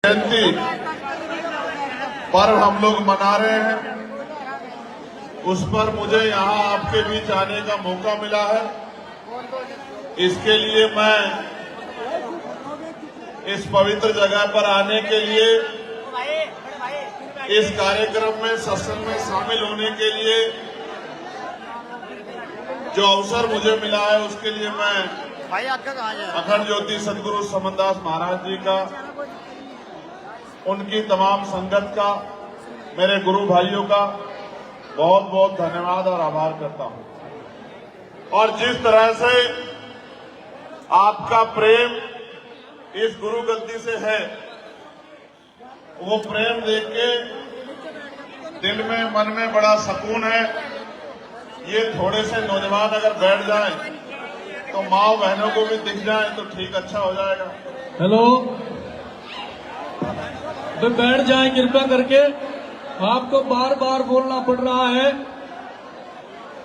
जयंती पर्व हम लोग मना रहे हैं, उस पर मुझे यहाँ आपके बीच आने का मौका मिला है। इसके लिए मैं इस पवित्र जगह पर आने के लिए, इस कार्यक्रम में सत्संग में शामिल होने के लिए जो अवसर मुझे मिला है, उसके लिए मैं अखंड ज्योति सदगुरु समनदास महाराज जी का, उनकी तमाम संगत का, मेरे गुरु भाइयों का बहुत बहुत धन्यवाद और आभार करता हूं। और जिस तरह से आपका प्रेम इस गुरु गद्दी से है, वो प्रेम देख के दिल में मन में बड़ा सुकून है। ये थोड़े से नौजवान अगर बैठ जाएं तो माँ बहनों को भी दिख जाए तो ठीक अच्छा हो जाएगा। हेलो, तो बैठ जाएं कृपया करके। आपको बार बार बोलना पड़ रहा है,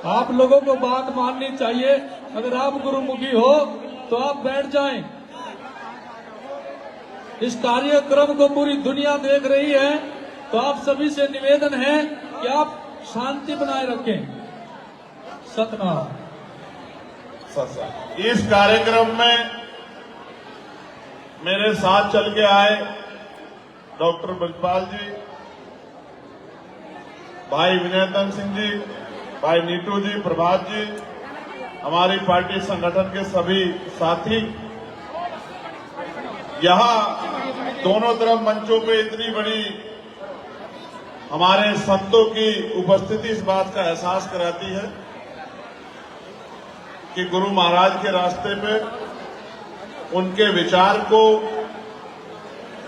आप लोगों को बात माननी चाहिए। अगर आप गुरुमुखी हो तो आप बैठ जाएं। इस कार्यक्रम को पूरी दुनिया देख रही है, तो आप सभी से निवेदन है कि आप शांति बनाए रखें। सतनाम। इस कार्यक्रम में मेरे साथ चल के आए डॉक्टर ब्रजपाल जी, भाई विनयतन सिंह जी, भाई नीटू जी, प्रभात जी, हमारी पार्टी संगठन के सभी साथी। यहां दोनों तरफ मंचों पे इतनी बड़ी हमारे संतों की उपस्थिति इस बात का एहसास कराती है कि गुरु महाराज के रास्ते पे उनके विचार को,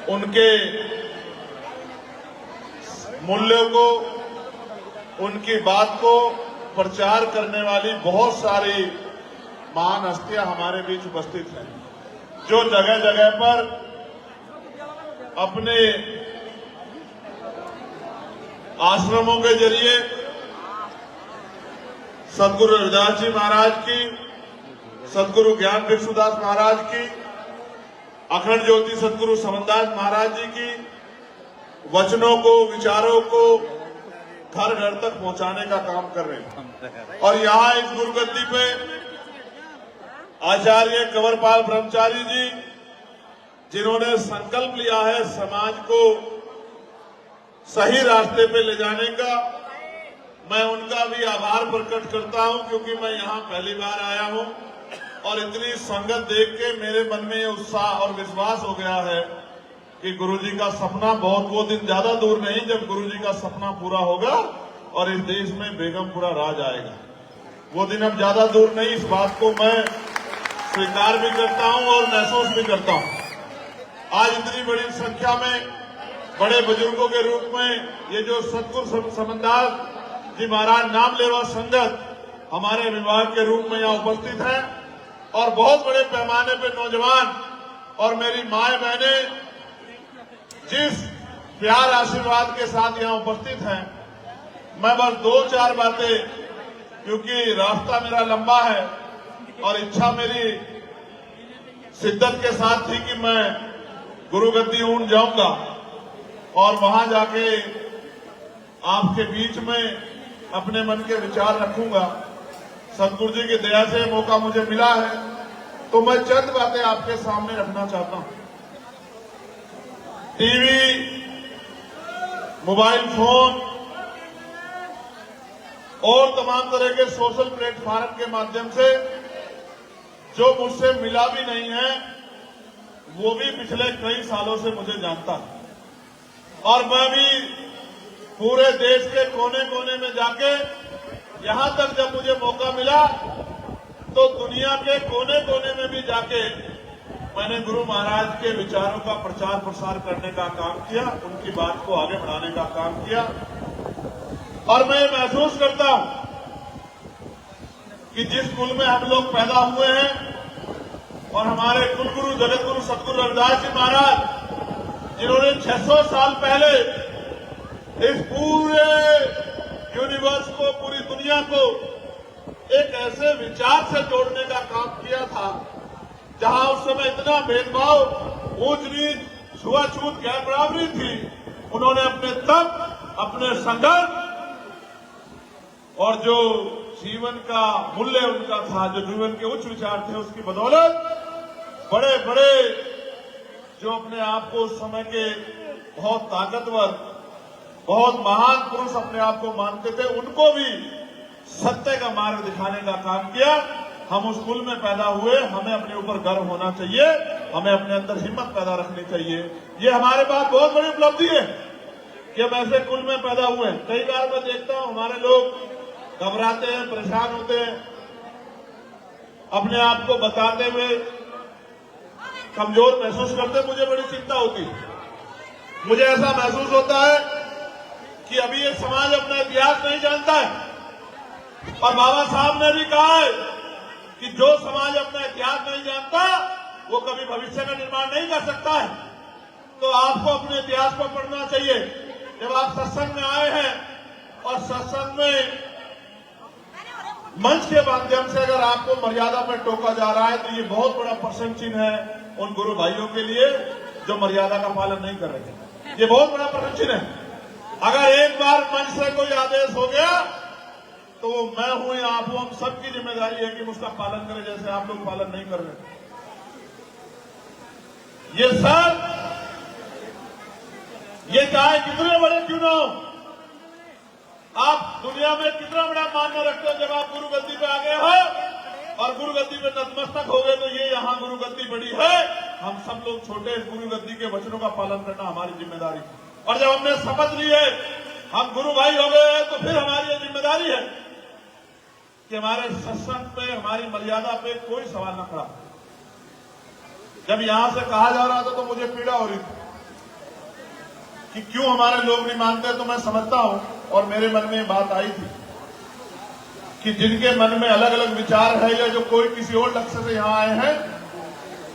उनके मूल्यों को, उनकी बात को प्रचार करने वाली बहुत सारी महान हस्तियां हमारे बीच उपस्थित हैं, जो जगह जगह पर अपने आश्रमों के जरिए सदगुरु रविदास जी महाराज की, सदगुरु ज्ञान भिक्षुदास महाराज की, अखंड ज्योति सदगुरु समनदास महाराज जी की वचनों को, विचारों को घर घर तक पहुंचाने का काम कर रहे हैं। और यहाँ इस गुरुगद्दी पे आचार्य कंवरपाल ब्रह्मचारी जी, जिन्होंने संकल्प लिया है समाज को सही रास्ते पे ले जाने का, मैं उनका भी आभार प्रकट करता हूं, क्योंकि मैं यहाँ पहली बार आया हूं और इतनी संगत देख के मेरे मन में ये उत्साह और विश्वास हो गया है कि गुरुजी का सपना बहुत, वो दिन ज्यादा दूर नहीं जब गुरुजी का सपना पूरा होगा और इस देश में बेगमपुरा राज आएगा। वो दिन अब ज्यादा दूर नहीं, इस बात को मैं स्वीकार भी करता हूं और महसूस भी करता हूं। आज इतनी बड़ी संख्या में बड़े बुजुर्गों के रूप में ये जो सदगुरु समनदास जी महाराज नामलेवा संगत हमारे विभाग के रूप में यहाँ उपस्थित है, और बहुत बड़े पैमाने पे नौजवान और मेरी माए बहने जिस प्यार आशीर्वाद के साथ यहाँ उपस्थित हैं, मैं बस दो चार बातें, क्योंकि रास्ता मेरा लंबा है और इच्छा मेरी शिद्दत के साथ थी कि मैं गुरुगद्दी ऊंट जाऊंगा और वहां जाके आपके बीच में अपने मन के विचार रखूंगा। सदगुरु जी की दया से मौका मुझे मिला है, तो मैं चंद बातें आपके सामने रखना चाहता हूं। टीवी, मोबाइल फोन और तमाम तरह के सोशल प्लेटफॉर्म के माध्यम से जो मुझसे मिला भी नहीं है, वो भी पिछले कई सालों से मुझे जानता है। और मैं भी पूरे देश के कोने कोने में जाके, यहां तक जब मुझे मौका मिला तो दुनिया के कोने कोने में भी जाके मैंने गुरु महाराज के विचारों का प्रचार प्रसार करने का काम किया, उनकी बात को आगे बढ़ाने का काम किया। और मैं महसूस करता हूं कि जिस कुल में हम लोग पैदा हुए हैं और हमारे कुलगुरु जगतगुरु सदगुरु रविदास जी महाराज, जिन्होंने 600 साल पहले इस पूरे यूनिवर्स को, पूरी दुनिया को एक ऐसे विचार से जोड़ने का काम किया था, जहां उस समय इतना भेदभाव, ऊंच नीच, छुआछूत गैर बराबरी थी, उन्होंने अपने तप, अपने संघर्ष और जो जीवन का मूल्य उनका था, जो जीवन के उच्च विचार थे, उसकी बदौलत बड़े बड़े जो अपने आप को उस समय के बहुत ताकतवर, बहुत महान पुरुष अपने आप को मानते थे, उनको भी सत्य का मार्ग दिखाने का काम किया। हम उस कुल में पैदा हुए, हमें अपने ऊपर गर्व होना चाहिए, हमें अपने अंदर हिम्मत पैदा रखनी चाहिए। ये हमारे पास बहुत बड़ी उपलब्धि है कि हम ऐसे कुल में पैदा हुए हैं। कई बार मैं देखता हूं हमारे लोग घबराते हैं, परेशान होते हैं, अपने आप को बताते हुए कमजोर महसूस करते, मुझे बड़ी चिंता होती है। मुझे ऐसा महसूस होता है कि अभी ये समाज अपना इतिहास नहीं जानता है, और बाबा साहब ने भी कहा है कि जो समाज अपना इतिहास नहीं जानता वो कभी भविष्य का निर्माण नहीं कर सकता है। तो आपको अपने इतिहास को पढ़ना चाहिए। जब आप सत्संग में आए हैं और सत्संग में मंच के माध्यम से अगर आपको मर्यादा पर टोका जा रहा है, तो ये बहुत बड़ा प्रश्न चिन्ह है उन गुरु भाइयों के लिए जो मर्यादा का पालन नहीं कर रहे थे। ये बहुत बड़ा प्रश्न चिन्ह है। अगर एक बार मंच से कोई आदेश हो गया तो मैं हूं या आप हूं, हम सबकी जिम्मेदारी है कि उसका पालन करें, जैसे आप लोग पालन नहीं कर रहे। ये सब, ये चाहे कितने बड़े क्यों ना हो, आप दुनिया में कितना बड़ा मान्य रखते हो, जब आप गुरु गद्दी पे आ गए हो और गुरु गद्दी पे नतमस्तक हो गए, तो ये यहां गुरु गद्दी बड़ी है। हम सब लोग छोटे गुरु गद्दी के वचनों का पालन करना हमारी जिम्मेदारी। और जब हमने शपथ ली है, हम गुरु भाई हो गए हैं, तो फिर हमारी ये जिम्मेदारी है कि हमारे सत्संग पे, हमारी मर्यादा पे कोई सवाल न खड़ा। जब यहां से कहा जा रहा था तो मुझे पीड़ा हो रही थी कि क्यों हमारे लोग नहीं मानते। तो मैं समझता हूं, और मेरे मन में बात आई थी कि जिनके मन में अलग अलग विचार है या जो कोई किसी और लक्ष्य से यहां आए हैं,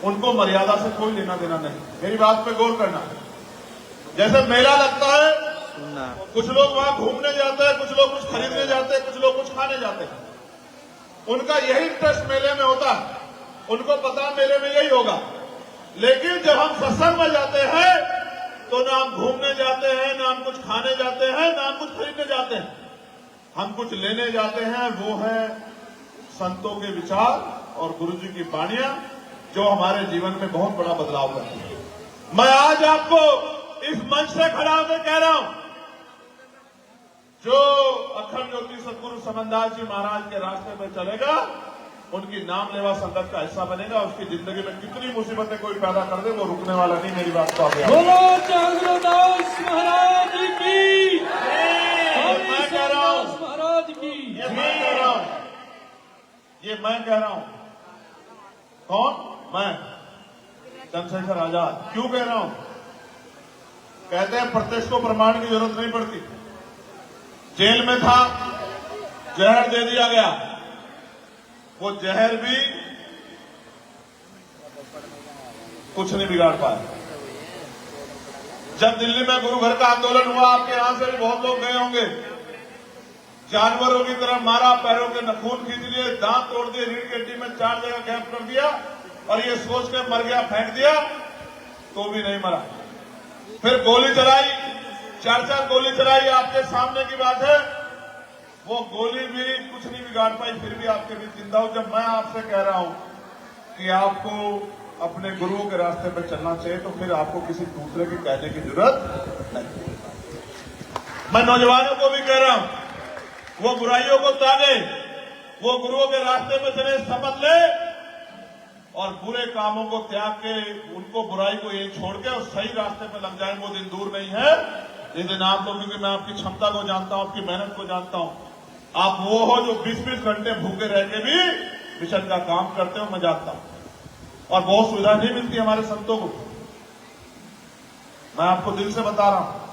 उनको मर्यादा से कोई लेना देना नहीं। मेरी बात पे गौर करना। जैसे मेला लगता है, कुछ लोग वहां घूमने जाते हैं, कुछ लोग कुछ खरीदने जाते हैं, कुछ लोग कुछ खाने जाते हैं। उनका यही इंटरेस्ट मेले में होता है, उनको पता मेले में यही होगा। लेकिन जब हम सत्संग में जाते हैं तो ना हम घूमने जाते हैं, ना हम कुछ खाने जाते हैं, ना हम कुछ खरीदने जाते हैं। हम कुछ लेने जाते हैं, वो है संतों के विचार और गुरु जी की वाणियां, जो हमारे जीवन में बहुत बड़ा बदलाव करती है। मैं आज आपको इस मंच से खड़ा होकर कह रहा हूं, जो अखंड ज्योति सदगुरु समनदास जी महाराज के रास्ते में चलेगा, उनकी नाम लेवा संगत का हिस्सा बनेगा। उसकी जिंदगी में कितनी मुसीबतें कोई पैदा कर दे, वो रुकने वाला नहीं। मेरी बात को आप बोलो चांगरोदास महाराज की, मैं कह रहा हूं, महाराज की, ये मैं कह रहा हूं, ये मैं कह रहा हूं। कौन? मैं, चंद्रशेखर आजाद। क्यों कह रहा हूं? कहते हैं प्रत्यक्ष को प्रमाण की जरूरत नहीं पड़ती। जेल में था, जहर दे दिया गया, वो जहर भी कुछ नहीं बिगाड़ पाया। जब दिल्ली में गुरु घर का आंदोलन हुआ, आपके यहां से भी बहुत लोग गए होंगे, जानवरों की तरह मारा, पैरों के नखून खींच लिए, दांत तोड़ दिए, रीढ़ की हड्डी में 4 जगह गैप कर दिया, और ये सोच के मर गया, फेंक दिया, तो भी नहीं मरा। फिर गोली चलाई, 4 गोली चलाई, आपके सामने की बात है। वो गोली भी कुछ नहीं बिगाड़ पाई, फिर भी आपके बीच जिंदा हो। जब मैं आपसे कह रहा हूं कि आपको अपने गुरुओं के रास्ते पर चलना चाहिए, तो फिर आपको किसी दूसरे के कहने की जरूरत नहीं। मैं नौजवानों को भी कह रहा हूं, वो बुराइयों को त्यागे, वो गुरुओं के रास्ते पर चले, शपथ ले, और बुरे कामों को त्याग के, उनको बुराई को यही छोड़ के और सही रास्ते पर लग जाए। वो दिन दूर नहीं है। ये दिन आप लोग, क्योंकि मैं आपकी क्षमता को जानता हूं, आपकी मेहनत को जानता हूं, आप वो हो जो 20-20 घंटे भूखे रह के भी मिशन का काम करते हो, मैं जानता हूं। और बहुत सुविधा नहीं मिलती हमारे संतों को, मैं आपको दिल से बता रहा हूं।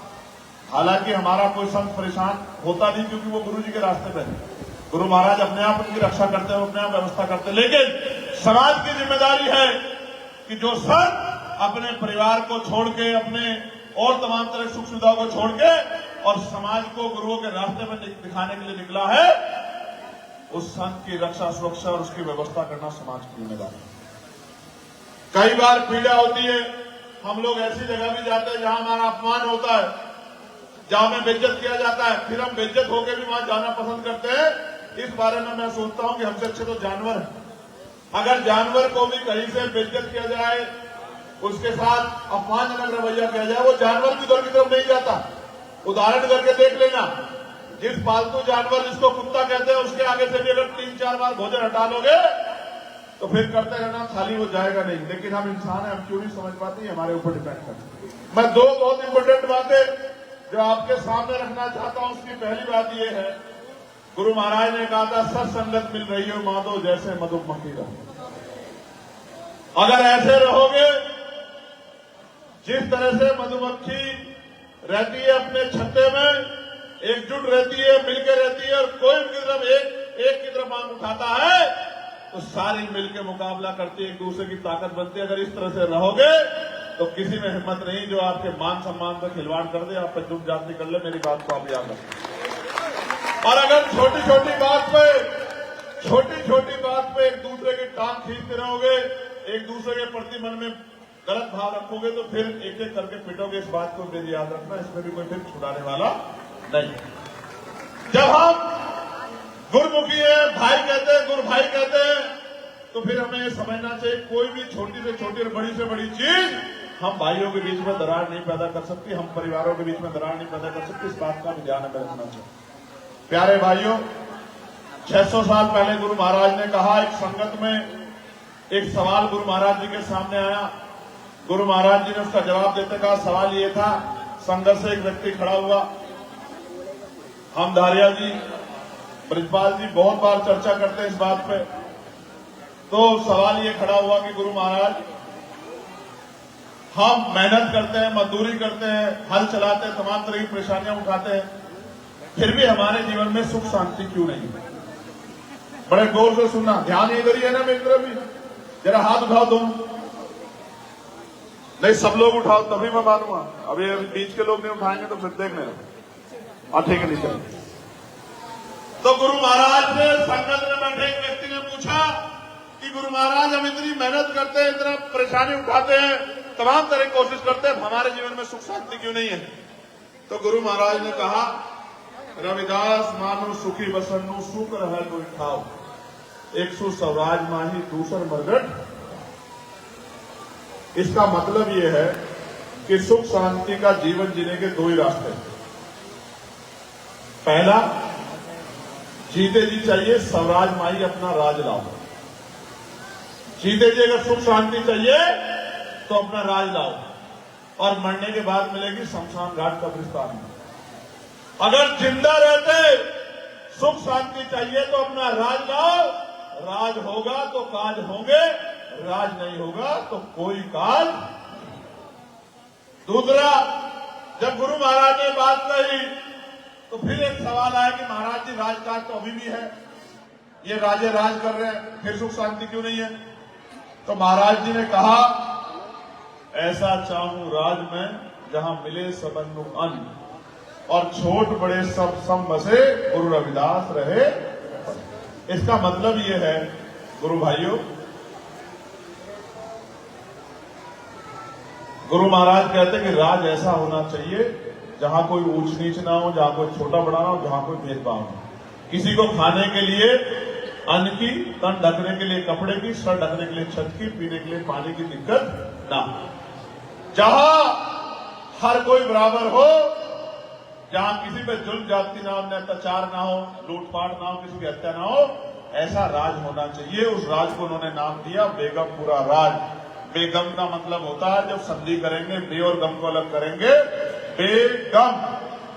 हालांकि हमारा कोई संत परेशान होता नहीं, क्योंकि वो गुरु जी के रास्ते पे है। गुरु महाराज अपने आप उनकी रक्षा करते हैं, अपने आप व्यवस्था करते हैं। लेकिन समाज की जिम्मेदारी है कि जो संत अपने परिवार को छोड़ के, अपने और तमाम तरह की सुख सुविधाओं को छोड़ के और समाज को गुरुओं के रास्ते में दिखाने के लिए निकला है, उस संत की रक्षा, सुरक्षा और उसकी व्यवस्था करना समाज की जिम्मेदारी है। कई बार पीड़ा होती है, हम लोग ऐसी जगह भी जाते हैं जहां हमारा अपमान होता है, जहां हमें बेइज्जत किया जाता है, फिर हम बेइज्जत होकर भी वहां जाना पसंद करते हैं। इस बारे में मैं सोचता हूं कि हमसे अच्छे तो जानवर हैं। अगर जानवर को भी कहीं से बेइज्जत किया जाए, उसके साथ अपमानजनक रवैया किया जाए, वो जानवर भी उधर की तरफ नहीं जाता। उदाहरण करके देख लेना, जिस पालतू जानवर जिसको कुत्ता कहते हैं, उसके आगे से भी अगर 3-4 बार भोजन हटा लोगे तो फिर करते रहना, खाली वो जाएगा नहीं। लेकिन हम इंसान हैं, हम क्यों नहीं समझ पाते, हमारे ऊपर डिपेंड करते हैं। मैं दो बहुत इंपोर्टेंट बातें जो आपके सामने रखना चाहता हूं। उसकी पहली बात यह है, गुरु महाराज ने कहा था, सत्संगत मिल रही हो माधो जैसे मधुमक्खी रहो। अगर ऐसे रहोगे, जिस तरह से मधुमक्खी रहती है अपने छत्ते में, एकजुट रहती है, मिलकर रहती है, और कोई उनकी तरफ एक की तरफ आंख उठाता है तो सारी मिलकर मुकाबला करती है, एक दूसरे की ताकत बनती है। अगर इस तरह से रहोगे तो किसी में हिम्मत नहीं जो आपके मान सम्मान पर खिलवाड़ कर दे, आप पर दुख जाति कर ले। मेरी बात को आप याद रखें। और अगर छोटी छोटी बात पे एक दूसरे की टांग खींचते रहोगे, एक दूसरे के प्रति मन में गलत भाव रखोगे, तो फिर एक एक करके पिटोगे। इस बात को मेरी याद रखना, इसमें भी कोई फिर छुड़ाने वाला नहीं। जब हम गुरुमुखी है, भाई कहते हैं, गुरु भाई कहते हैं, तो फिर हमें ये समझना चाहिए, कोई भी छोटी से छोटी और बड़ी से बड़ी चीज हम भाइयों के बीच में दरार नहीं पैदा कर सकती, हम परिवारों के बीच में दरार नहीं पैदा कर सकती। इस बात का भी ध्यान हमें रखना चाहिए। प्यारे भाइयों, 600 साल पहले गुरु महाराज ने कहा, एक संगत में एक सवाल गुरु महाराज जी के सामने आया। गुरु महाराज जी ने उसका जवाब देते कहा, सवाल ये था, संगत से एक व्यक्ति खड़ा हुआ, हम धारिया जी, ब्रजपाल जी बहुत बार चर्चा करते हैं इस बात पे। तो सवाल ये खड़ा हुआ कि गुरु महाराज, हम मेहनत करते हैं, मजदूरी करते हैं, हल चलाते हैं, तमाम तरह की परेशानियां उठाते हैं, फिर भी हमारे जीवन में सुख शांति क्यों नहीं है? बड़े गौर से सुनना, ध्यान इधर ही है ना, मेरी तरफ भी जरा हाथ उठाओ तुम। नहीं, सब लोग उठाओ तभी मैं मानूंगा। अभी बीच के लोग नहीं उठाएंगे तो फिर देखने। ठीक है, नीचे। तो गुरु महाराज ने संगत में बैठे एक व्यक्ति ने पूछा कि गुरु महाराज, हम इतनी मेहनत करते हैं, इतना परेशानी उठाते हैं, तमाम तरह की कोशिश करते हैं, हमारे जीवन में सुख शांति क्यों नहीं है? तो गुरु महाराज ने कहा, रविदास मानो सुखी बसन्नु सुख रह कोई खाओ, एक सु स्वराज माही दूसर मरगट। इसका मतलब यह है कि सुख शांति का जीवन जीने के दो ही रास्ते हैं। पहला, जीते जी चाहिए स्वराज माही, अपना राज लाओ। जीते जी अगर सुख शांति चाहिए तो अपना राज लाओ, और मरने के बाद मिलेगी शमशान घाट कब्रिस्तान में। अगर जिंदा रहते सुख शांति चाहिए तो अपना राज लाओ, राज होगा तो काज होंगे, राज नहीं होगा तो कोई काज। दूसरा, जब गुरु महाराज ने बात कही तो फिर एक सवाल आया कि महाराज जी, राजकाज तो अभी भी है, ये राजे राज कर रहे हैं, फिर सुख शांति क्यों नहीं है? तो महाराज जी ने कहा, ऐसा चाहूं राज में जहां मिले सबन्नु अन्न, और छोट बड़े सब सम बसे, गुरु रविदास रहे। इसका मतलब यह है गुरु भाइयों, गुरु महाराज कहते हैं कि राज ऐसा होना चाहिए जहां कोई ऊंच नीच ना हो, जहां कोई छोटा बड़ा ना हो, जहां कोई भेदभाव ना हो। किसी को खाने के लिए अन्न की, तन ढकने के लिए कपड़े की, सर ढकने के लिए छत की, पीने के लिए पानी की दिक्कत ना। जहां हर कोई बराबर हो, जहां किसी पे जुल्म जाति ना हो, अत्याचार ना हो, लूटपाट ना हो, किसी की हत्या ना हो, ऐसा राज होना चाहिए। उस राज को उन्होंने नाम दिया बेगमपुरा राज। बेगम का मतलब होता है, जब संधि करेंगे, बे और गम को अलग करेंगे, बेगम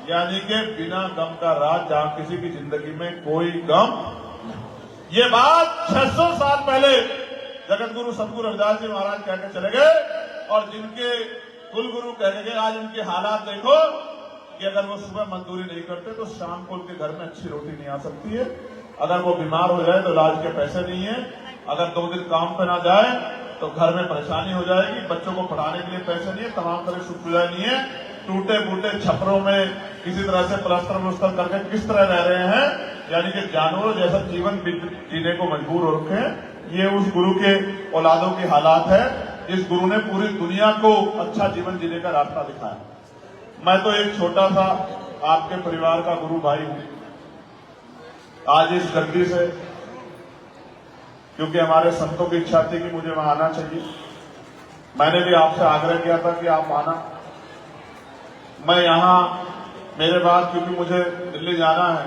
यानी कि बिना गम का राज, जहां किसी की जिंदगी में कोई गम। ये बात 600 साल पहले जगत गुरु सतगुरु रविदास जी महाराज कहकर चले गए, और जिनके कुल गुरु कह गए, आज इनके हालात देखो कि अगर वो सुबह मजदूरी नहीं करते तो शाम को उनके घर में अच्छी रोटी नहीं आ सकती है। अगर वो बीमार हो जाए तो इलाज के पैसे नहीं है। अगर 2 दिन काम पे ना जाए तो घर में परेशानी हो जाएगी। बच्चों को पढ़ाने के लिए पैसे नहीं है, तमाम तरह की सुख सुविधाएं नहीं है। टूटे फूटे छपरों में किसी तरह से प्लास्टर व्लस्टर करके किस तरह रह रहे हैं, यानी कि जानवरों जैसा जीवन जीने को मजबूर हो रखे हैं। ये उस गुरु के औलादों की हालात है। इस गुरु ने पूरी दुनिया को अच्छा जीवन जीने का रास्ता दिखाया। मैं तो एक छोटा सा आपके परिवार का गुरु भाई हूं। आज इस गद्दी से, क्योंकि हमारे संतों की इच्छा थी कि मुझे वहां आना चाहिए, मैंने भी आपसे आग्रह किया था कि आप आना। मैं यहां, मेरे बाद क्योंकि मुझे दिल्ली जाना है,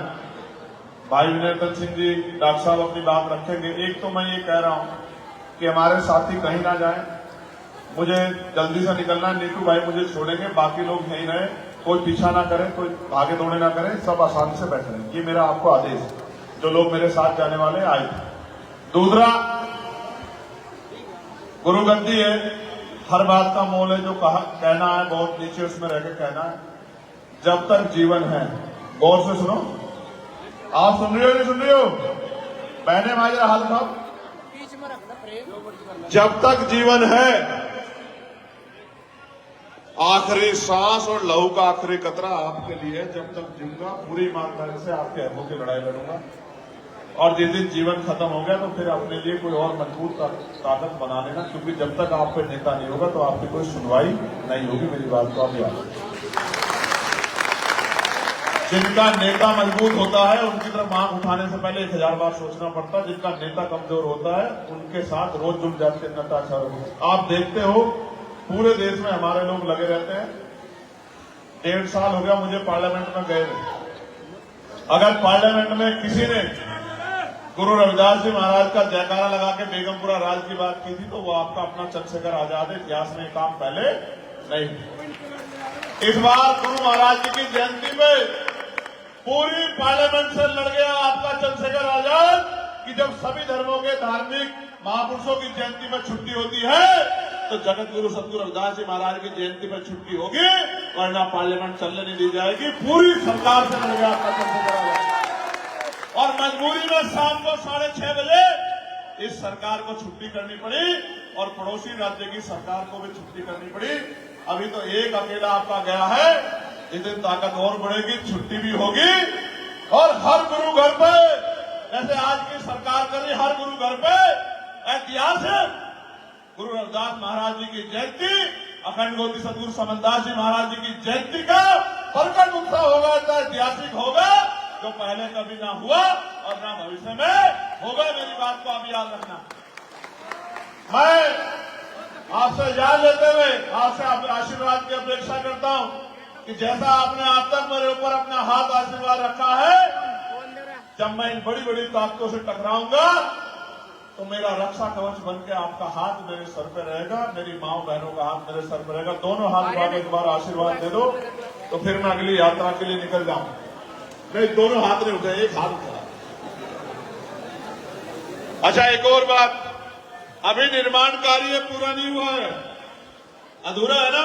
भाई विनयतन सिंह जी डॉक्टर साहब अपनी बात रखेंगे। एक तो मैं ये कह रहा हूं कि हमारे साथी कहीं ना जाएं, मुझे जल्दी से निकलना है, नीतू भाई मुझे छोड़ेंगे, बाकी लोग यहीं रहे, कोई पीछा ना करे, कोई भागे दौड़े ना करें, सब आसानी से बैठे रहें। ये मेरा आपको आदेश है, जो लोग मेरे साथ जाने वाले आए थे। दूसरा, गुरु गद्दी है, हर बात का मोल है, जो कहना है बहुत नीचे उसमें रह के कहना है। जब तक जीवन है, गौर से सुनो, आप सुन रहे हो नहीं सुन रहे हो? बहने भाई जरा हाथ उठाओ। जब तक जीवन है, आखिरी सांस और लहू का आखिरी कतरा आपके लिए, जब तक जीऊंगा पूरी ईमानदारी से आपके हकों की लड़ाई लड़ूंगा। और जिस दिन जीवन खत्म हो गया तो फिर अपने लिए कोई और मजबूत ताकत बना लेना, क्योंकि जब तक आप पे नेता नहीं होगा तो आपकी कोई सुनवाई नहीं होगी। मेरी बात को आप याद रखें। जिनका नेता मजबूत होता है उनकी तरफ आंख उठाने से पहले 1000 बार सोचना पड़ता है। जिनका नेता कमजोर होता है उनके साथ रोज जुट जाते हैं नेता। आप देखते हो पूरे देश में हमारे लोग लगे रहते हैं। 1.5 साल हो गया मुझे पार्लियामेंट में गए। अगर पार्लियामेंट में किसी ने गुरु रविदास जी महाराज का जयकारा लगा के बेगमपुरा राज की बात की थी तो वो आपका अपना चंद्रशेखर आजाद है। इतिहास में काम पहले नहीं। इस बार गुरु महाराज जी की जयंती में पूरी पार्लियामेंट से लड़ गया आपका चंद्रशेखर आजाद कि जब सभी धर्मों के धार्मिक महापुरुषों की जयंती में छुट्टी होती है तो जगत गुरु सतगुरु रविदास जी महाराज की जयंती में छुट्टी होगी, वरना पार्लियामेंट चलने नहीं दी जाएगी। पूरी सरकार से लड़ गया आपका चंद्रशेखर आजाद और मजबूरी में शाम को 6:30 बजे इस सरकार को छुट्टी करनी पड़ी और पड़ोसी राज्य की सरकार को भी छुट्टी करनी पड़ी। अभी तो एक अकेला आपका गया है, इस दिन ताकत और बढ़ेगी, छुट्टी भी होगी और हर गुरु घर पे, जैसे आज की सरकार कर रही, हर गुरु घर पे ऐतिहासिक गुरु रविदास महाराज जी की जयंती, अखंड ज्योति सतगुरु समनदास जी महाराज जी की जयंती का प्रकट उत्सव होगा। ऐतिहासिक होगा, जो पहले कभी ना हुआ और ना भविष्य में होगा। मेरी बात को आप याद रखना। मैं आपसे याद लेते हुए आपसे आशीर्वाद की अपेक्षा करता हूं कि जैसा आपने आज तक मेरे ऊपर अपना हाथ आशीर्वाद रखा है, जब मैं इन बड़ी बड़ी ताकतों से टकराऊंगा तो मेरा रक्षा कवच बन के आपका हाथ मेरे सर पे रहेगा, मेरी माओ बहनों का हाथ मेरे सर पे रहेगा। दोनों हाथ उठा के एक बार आशीर्वाद दे दो तो फिर मैं अगली यात्रा के लिए निकल जाऊं। नहीं, दोनों हाथ नहीं उठे, एक हाथ उठा। अच्छा, एक और बात, अभी निर्माण कार्य पूरा नहीं हुआ है, अधूरा है ना?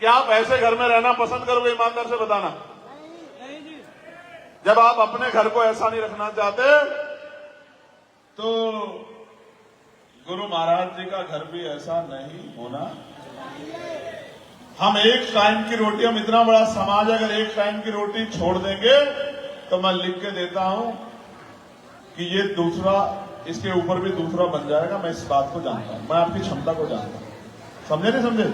क्या आप ऐसे घर में रहना पसंद करोगे? ईमानदार से बताना। जब आप अपने घर को ऐसा नहीं रखना चाहते तो गुरु महाराज जी का घर भी ऐसा नहीं होना। हम एक टाइम की रोटी, हम इतना बड़ा समाज अगर एक टाइम की रोटी छोड़ देंगे तो मैं लिख के देता हूं कि ये दूसरा, इसके ऊपर भी दूसरा बन जाएगा। मैं इस बात को जानता हूं, मैं आपकी क्षमता को जानता हूं। समझे नहीं समझे?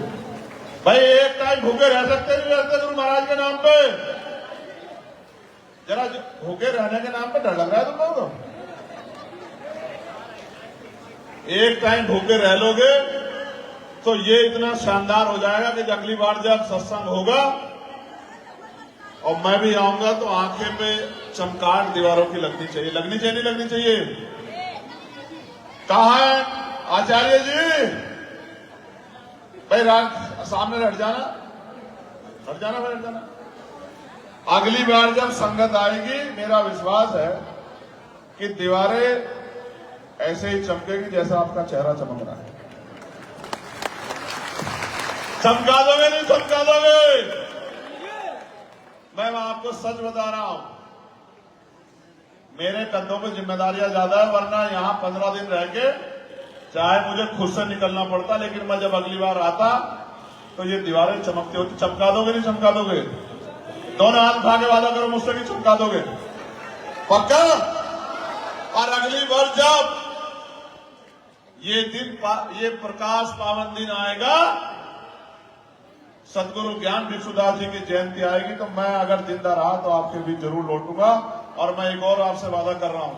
भाई एक टाइम भूखे रह सकते नहीं रहते गुरु महाराज के नाम पे? जरा भूखे रहने के नाम पे डर लग रहा है तुम लोगों को? एक टाइम भूखे रह लोगे तो ये इतना शानदार हो जाएगा कि अगली बार जब सत्संग होगा और मैं भी आऊंगा तो आंखें पे चमकाहट दीवारों की लगनी चाहिए। लगनी चाहिए नहीं लगनी चाहिए? कहा है आचार्य जी? भाई सामने हट जाना, हट जाना, भाई हट जाना। अगली बार जब संगत आएगी, मेरा विश्वास है कि दीवारें ऐसे ही चमकेगी जैसा आपका चेहरा चमक रहा है। चमका दोगे नहीं चमका दोगे? मैं आपको सच बता रहा हूं, मेरे कंधों पे जिम्मेदारियां ज्यादा है, वरना यहां 15 दिन रह के चाहे मुझे खुद से निकलना पड़ता, लेकिन मैं जब अगली बार आता तो ये दीवारें चमकती होती। चमका दोगे नहीं चमका दोगे? दोनों हाथ उठा के वादा करो मुझसे कि चमका दोगे, पक्का? और अगली बार जब ये प्रकाश पावन दिन आएगा, सदगुरु ज्ञान भिक्षुदास जी की जयंती आएगी, तो मैं अगर जिंदा रहा तो आपके बीच जरूर लौटूंगा। और मैं एक और आपसे वादा कर रहा हूं,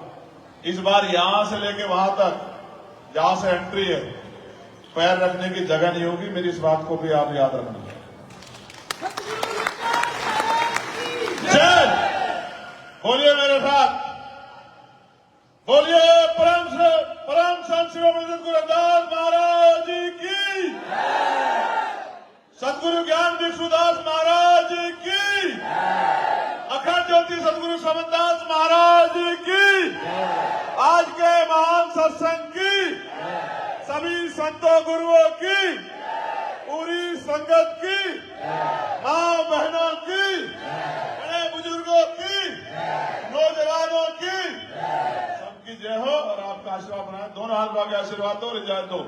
इस बार यहां से लेके वहां तक जहां से एंट्री है, पैर रखने की जगह नहीं होगी। मेरी इस बात को भी आप याद रखना। जय, बोलिए मेरे साथ, बोलिए परम संत शिव गुरु रविदास महाराज जी की, सदगुरु ज्ञान भिक्षुदास महाराज जी की, अखंड ज्योति सदगुरु समनदास महाराज जी की, आज के महान सत्संग की, सभी संतों गुरुओं की, पूरी संगत की, मां बहनों की, बड़े बुजुर्गों की, नौजवानों की, सबकी जय हो। और आपका आशीर्वाद बनाए, दोनों हाथ लगा के आशीर्वाद दो, इजाजत दो।